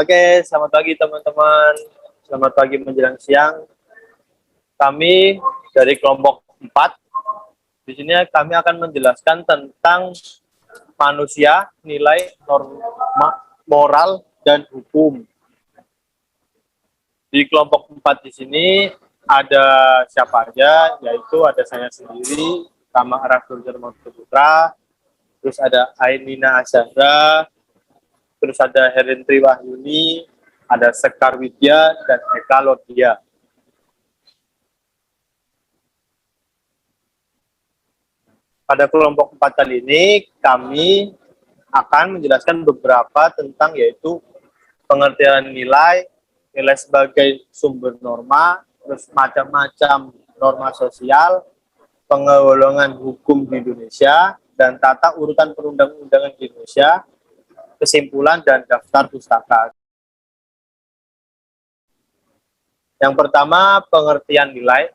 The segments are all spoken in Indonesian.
Oke, selamat pagi teman-teman. Selamat pagi menjelang siang. Kami dari kelompok 4. Di sini kami akan menjelaskan tentang manusia, nilai, norma, moral, dan hukum. Di kelompok 4 di sini ada siapa aja, yaitu ada saya sendiri, Rama Arafur Putra, terus ada Ainina Azhara, terus ada Herentri Wahyuni, ada Sekar Widya, dan Eka Lodia. Pada kelompok 4 kali ini, kami akan menjelaskan beberapa tentang yaitu pengertian nilai, nilai sebagai sumber norma, terus macam-macam norma sosial, penggolongan hukum di Indonesia, dan tata urutan perundang-undangan di Indonesia, kesimpulan dan daftar pustaka. Yang pertama, pengertian nilai.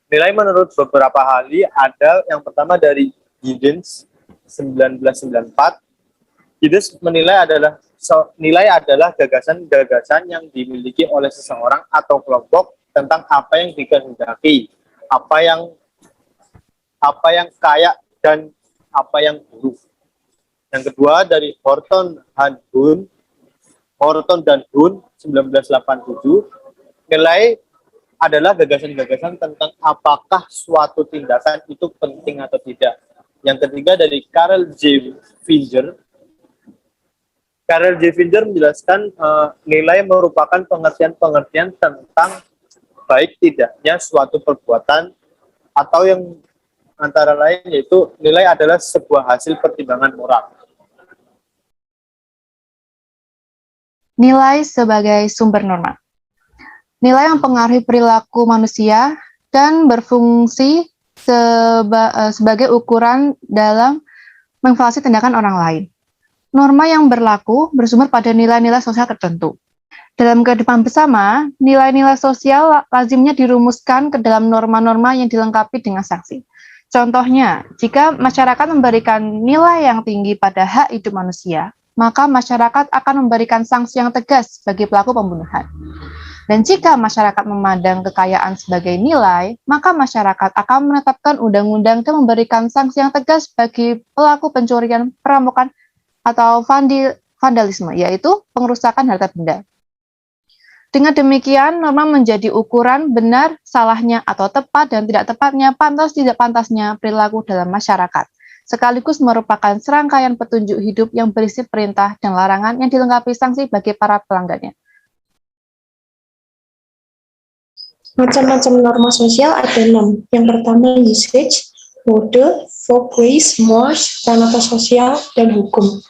Nilai menurut beberapa ahli ada yang pertama dari Giddens 1994. Giddens menilai nilai adalah gagasan-gagasan yang dimiliki oleh seseorang atau kelompok tentang apa yang dikehendaki, apa yang kaya dan apa yang buruk. Yang kedua dari Horton dan Huhn 1987, nilai adalah gagasan-gagasan tentang apakah suatu tindakan itu penting atau tidak. Yang ketiga dari Karel J. Finger. Karel J. Finger menjelaskan nilai merupakan pengertian-pengertian tentang baik tidaknya suatu perbuatan, atau yang antara lain yaitu nilai adalah sebuah hasil pertimbangan moral. Nilai sebagai sumber norma. Nilai mempengaruhi perilaku manusia dan berfungsi sebagai ukuran dalam mengevaluasi tindakan orang lain. Norma yang berlaku bersumber pada nilai-nilai sosial tertentu. Dalam kehidupan bersama, nilai-nilai sosial lazimnya dirumuskan ke dalam norma-norma yang dilengkapi dengan sanksi. Contohnya, jika masyarakat memberikan nilai yang tinggi pada hak hidup manusia, maka masyarakat akan memberikan sanksi yang tegas bagi pelaku pembunuhan. Dan jika masyarakat memandang kekayaan sebagai nilai, maka masyarakat akan menetapkan undang-undang dan memberikan sanksi yang tegas bagi pelaku pencurian, perampokan, atau vandalisme, yaitu pengerusakan harta benda. Dengan demikian, norma menjadi ukuran benar, salahnya, atau tepat dan tidak tepatnya, pantas tidak pantasnya perilaku dalam masyarakat, sekaligus merupakan serangkaian petunjuk hidup yang berisi perintah dan larangan yang dilengkapi sanksi bagi para pelanggannya. Macam-macam norma sosial ada 6. Yang pertama usage, mode, folkways, mores, ranata sosial, dan hukum.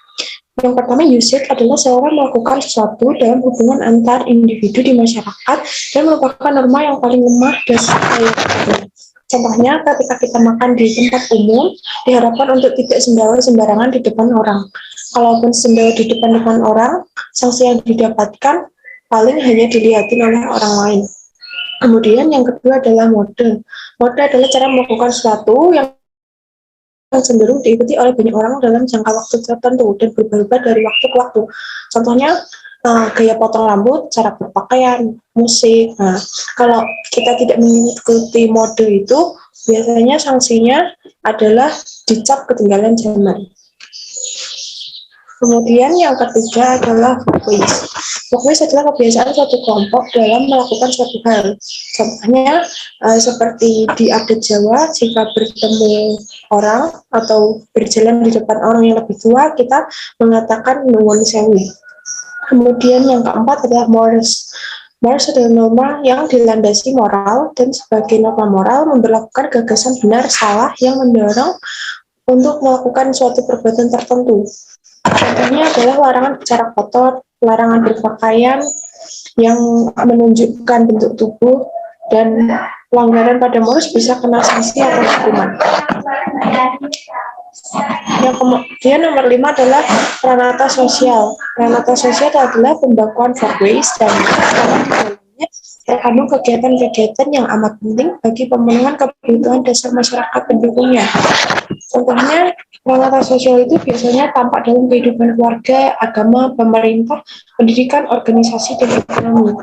Yang pertama usage adalah seorang melakukan sesuatu dalam hubungan antar individu di masyarakat dan merupakan norma yang paling lemah dan contohnya ketika kita makan di tempat umum diharapkan untuk tidak sembarangan di depan orang. Kalaupun sembarangan di depan orang, sanksi yang didapatkan paling hanya dilihatin oleh orang lain. Kemudian yang kedua adalah mode. Mode adalah cara melakukan sesuatu yang cenderung diikuti oleh banyak orang dalam jangka waktu tertentu dan berubah-ubah dari waktu ke waktu. Contohnya gaya potong rambut, cara berpakaian, musik. Nah, kalau kita tidak mengikuti mode itu, biasanya sanksinya adalah dicap ketinggalan zaman. Kemudian yang ketiga adalah folkways. Folkways adalah kebiasaan suatu kelompok dalam melakukan suatu hal. Contohnya seperti di adat Jawa, jika bertemu orang atau berjalan di depan orang yang lebih tua, kita mengatakan nuwun sewu. Kemudian yang keempat adalah mores. Mores adalah norma yang dilandasi moral dan sebagai norma moral memberlakukan gagasan benar salah yang mendorong untuk melakukan suatu perbuatan tertentu. Contohnya adalah larangan bicara kotor, larangan berpakaian yang menunjukkan bentuk tubuh, dan pelanggaran pada mores bisa kena sanksi atau hukuman. Yang kemudian nomor 5 adalah ranata sosial. Ranata sosial adalah pembakuan folkways dan terkandung kegiatan-kegiatan yang amat penting bagi pemenuhan kebutuhan dasar masyarakat pendukungnya. Contohnya, ranah sosial itu biasanya tampak dalam kehidupan keluarga, agama, pemerintah, pendidikan, organisasi, dan ekonomi.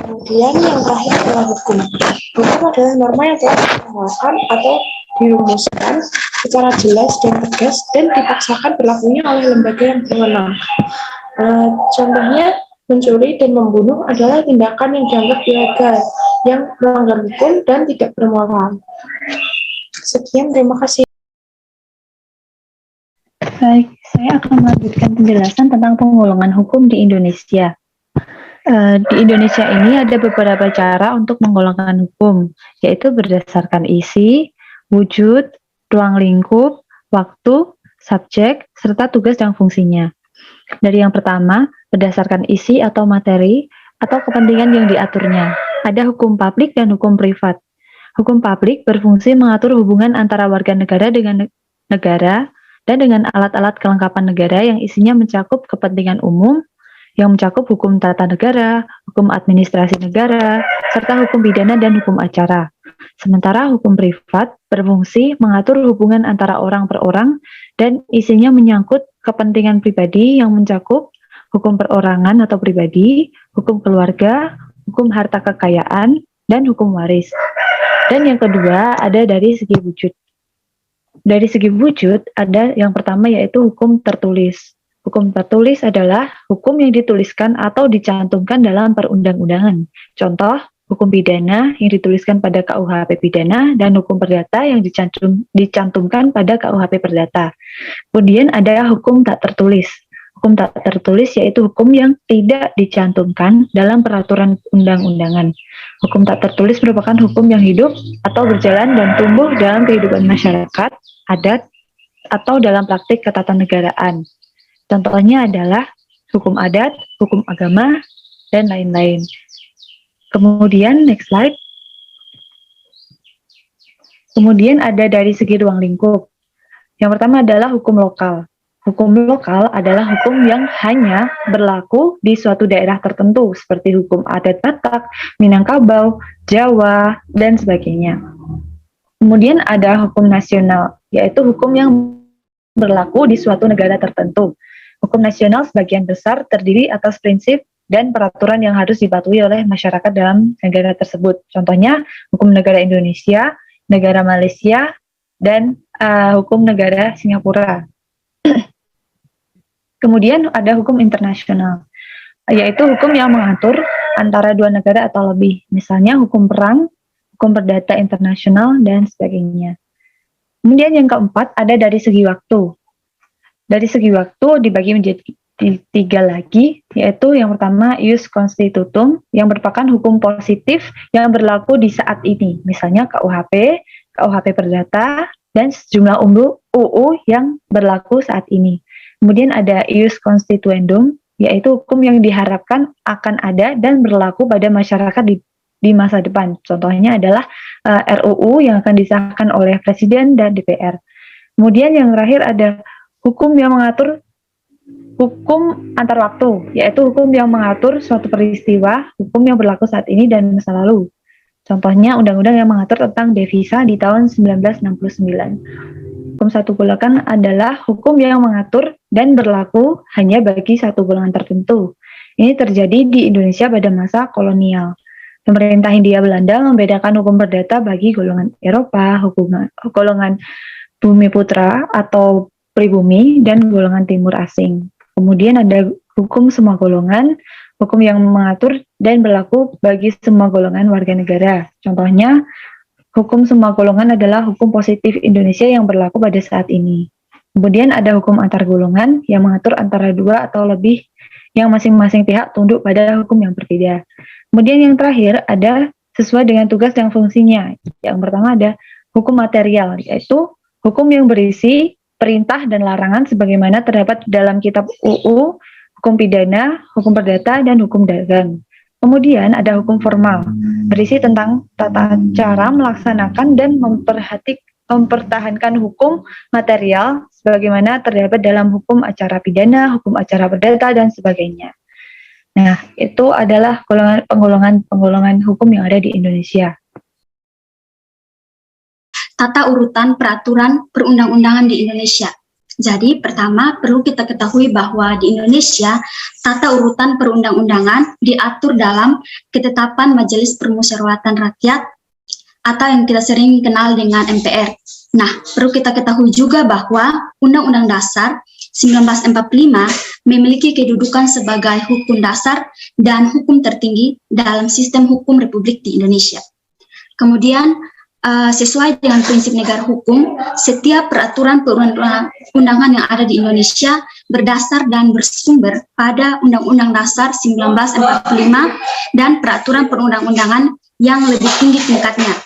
Kemudian yang terakhir adalah hukum. Hukum adalah norma yang telah ditentukan atau dirumuskan secara jelas dan tegas dan dipaksakan berlakunya oleh lembaga yang berwenang. Contohnya, mencuri dan membunuh adalah tindakan yang dianggap ilegal, yang melanggar hukum dan tidak bermoral. Sekian, terima kasih. Baik, saya akan melanjutkan penjelasan tentang penggolongan hukum di Indonesia. Di Indonesia ini ada beberapa cara untuk menggolongkan hukum, yaitu berdasarkan isi, wujud, ruang lingkup, waktu, subjek, serta tugas dan fungsinya. Dari yang pertama, berdasarkan isi atau materi, atau kepentingan yang diaturnya. Ada hukum publik dan hukum privat. Hukum publik berfungsi mengatur hubungan antara warga negara dengan negara, dan dengan alat-alat kelengkapan negara yang isinya mencakup kepentingan umum, yang mencakup hukum tata negara, hukum administrasi negara, serta hukum pidana dan hukum acara. Sementara hukum privat berfungsi mengatur hubungan antara orang per orang dan isinya menyangkut kepentingan pribadi yang mencakup hukum perorangan atau pribadi, hukum keluarga, hukum harta kekayaan, dan hukum waris. Dan yang kedua ada dari segi wujud. Dari segi wujud ada yang pertama yaitu hukum tertulis. Hukum tertulis adalah hukum yang dituliskan atau dicantumkan dalam perundang-undangan. Contoh, hukum pidana yang dituliskan pada KUHP pidana dan hukum perdata yang dicantumkan pada KUHP perdata. Kemudian ada hukum tak tertulis. Hukum tak tertulis yaitu hukum yang tidak dicantumkan dalam peraturan undang-undangan. Hukum tak tertulis merupakan hukum yang hidup atau berjalan dan tumbuh dalam kehidupan masyarakat, adat, atau dalam praktik ketatanegaraan. Contohnya adalah hukum adat, hukum agama, dan lain-lain. Kemudian, next slide. Kemudian ada dari segi ruang lingkup. Yang pertama adalah hukum lokal. Hukum lokal adalah hukum yang hanya berlaku di suatu daerah tertentu, seperti hukum adat Batak, Minangkabau, Jawa, dan sebagainya. Kemudian ada hukum nasional, yaitu hukum yang berlaku di suatu negara tertentu. Hukum nasional sebagian besar terdiri atas prinsip dan peraturan yang harus dipatuhi oleh masyarakat dalam negara tersebut. Contohnya, hukum negara Indonesia, negara Malaysia, dan hukum negara Singapura. Kemudian ada hukum internasional, yaitu hukum yang mengatur antara dua negara atau lebih. Misalnya hukum perang, hukum perdata internasional, dan sebagainya. Kemudian yang keempat ada dari segi waktu. Dari segi waktu dibagi menjadi tiga lagi, yaitu yang pertama ius constitutum, yang merupakan hukum positif yang berlaku di saat ini, misalnya KUHP, KUHP Perdata, dan sejumlah UU yang berlaku saat ini. Kemudian ada ius constituendum, yaitu hukum yang diharapkan akan ada dan berlaku pada masyarakat di masa depan. Contohnya adalah RUU yang akan disahkan oleh Presiden dan DPR. Kemudian yang terakhir ada hukum yang mengatur hukum antar waktu, yaitu hukum yang mengatur suatu peristiwa, hukum yang berlaku saat ini dan masa lalu. Contohnya undang-undang yang mengatur tentang devisa di tahun 1969. Hukum satu golongan adalah hukum yang mengatur dan berlaku hanya bagi satu golongan tertentu. Ini terjadi di Indonesia pada masa kolonial. Pemerintah Hindia Belanda membedakan hukum perdata bagi golongan Eropa, golongan bumi putra atau pribumi, dan golongan timur asing. Kemudian ada hukum semua golongan, hukum yang mengatur dan berlaku bagi semua golongan warga negara. Contohnya, hukum semua golongan adalah hukum positif Indonesia yang berlaku pada saat ini. Kemudian ada hukum antar golongan yang mengatur antara dua atau lebih yang masing-masing pihak tunduk pada hukum yang berbeda. Kemudian yang terakhir ada sesuai dengan tugas dan fungsinya. Yang pertama ada hukum material, yaitu hukum yang berisi perintah dan larangan sebagaimana terdapat dalam kitab UU, hukum pidana, hukum perdata, dan hukum dagang. Kemudian ada hukum formal, berisi tentang tata cara melaksanakan dan mempertahankan hukum material sebagaimana terdapat dalam hukum acara pidana, hukum acara perdata, dan sebagainya. Nah, itu adalah penggolongan hukum yang ada di Indonesia. tata urutan peraturan perundang-undangan di Indonesia. Jadi pertama perlu kita ketahui bahwa di Indonesia tata urutan perundang-undangan diatur dalam ketetapan Majelis Permusyawaratan Rakyat atau yang kita sering kenal dengan MPR. Nah, perlu kita ketahui juga bahwa Undang-Undang Dasar 1945 memiliki kedudukan sebagai hukum dasar dan hukum tertinggi dalam sistem hukum Republik di Indonesia. Kemudian, sesuai dengan prinsip negara hukum, setiap peraturan perundang-undangan yang ada di Indonesia berdasar dan bersumber pada Undang-Undang Dasar 1945 dan peraturan perundang-undangan yang lebih tinggi tingkatnya.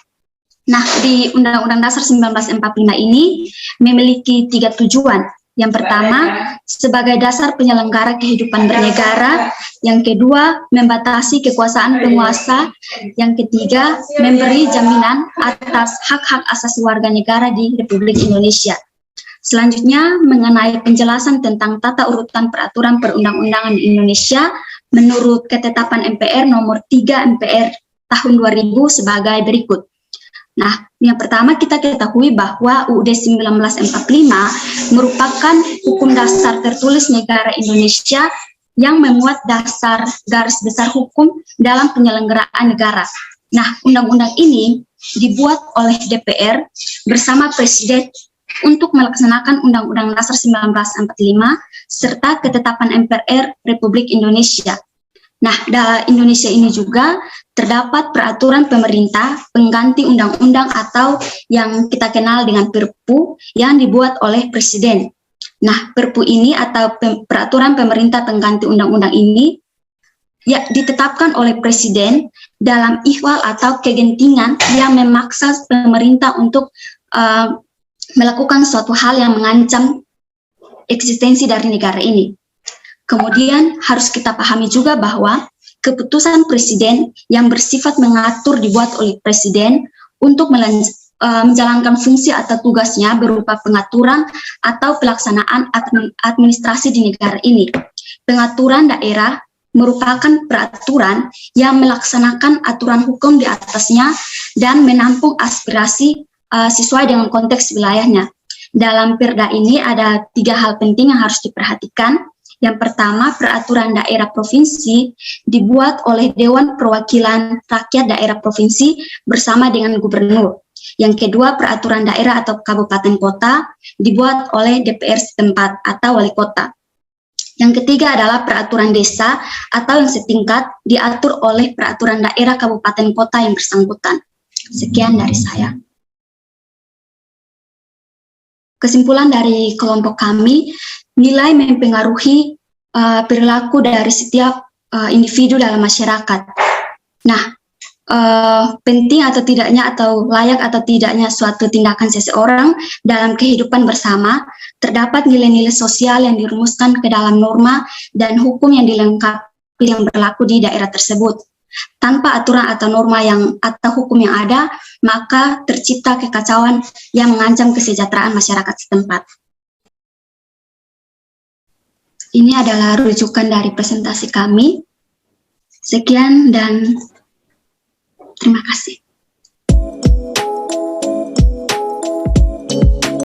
Nah, di Undang-Undang Dasar 1945 ini memiliki 3 tujuan. Yang pertama, sebagai dasar penyelenggara kehidupan bernegara. Yang kedua, membatasi kekuasaan penguasa. Yang ketiga, memberi jaminan atas hak-hak asasi warga negara di Republik Indonesia. Selanjutnya, mengenai penjelasan tentang tata urutan peraturan perundang-undangan di Indonesia, menurut ketetapan MPR nomor 3 MPR tahun 2000 sebagai berikut. Nah, yang pertama kita ketahui bahwa UUD 1945 merupakan hukum dasar tertulis negara Indonesia yang memuat dasar garis besar hukum dalam penyelenggaraan negara. Nah, undang-undang ini dibuat oleh DPR bersama Presiden untuk melaksanakan Undang-Undang Dasar 1945 serta ketetapan MPR Republik Indonesia. Nah, di Indonesia ini juga terdapat peraturan pemerintah pengganti undang-undang atau yang kita kenal dengan Perpu yang dibuat oleh Presiden. Nah, Perpu ini atau peraturan pemerintah pengganti undang-undang ini ya ditetapkan oleh Presiden dalam ihwal atau kegentingan yang memaksa pemerintah untuk melakukan suatu hal yang mengancam eksistensi dari negara ini. Kemudian harus kita pahami juga bahwa keputusan Presiden yang bersifat mengatur dibuat oleh Presiden untuk menjalankan fungsi atau tugasnya berupa pengaturan atau pelaksanaan administrasi di negara ini. Pengaturan daerah merupakan peraturan yang melaksanakan aturan hukum di atasnya dan menampung aspirasi sesuai dengan konteks wilayahnya. Dalam Perda ini ada 3 hal penting yang harus diperhatikan. Yang pertama, peraturan daerah provinsi dibuat oleh Dewan Perwakilan Rakyat Daerah Provinsi bersama dengan Gubernur. Yang kedua, peraturan daerah atau kabupaten kota dibuat oleh DPR setempat atau wali kota. Yang ketiga adalah peraturan desa atau yang setingkat diatur oleh peraturan daerah kabupaten kota yang bersangkutan. Sekian dari saya. Kesimpulan dari kelompok kami, nilai mempengaruhi perilaku dari setiap individu dalam masyarakat. Nah, penting atau tidaknya atau layak atau tidaknya suatu tindakan seseorang dalam kehidupan bersama, terdapat nilai-nilai sosial yang dirumuskan ke dalam norma dan hukum yang dilengkapi yang berlaku di daerah tersebut. Tanpa aturan atau norma atau hukum yang ada, maka tercipta kekacauan yang mengancam kesejahteraan masyarakat setempat. Ini adalah rujukan dari presentasi kami. Sekian dan terima kasih.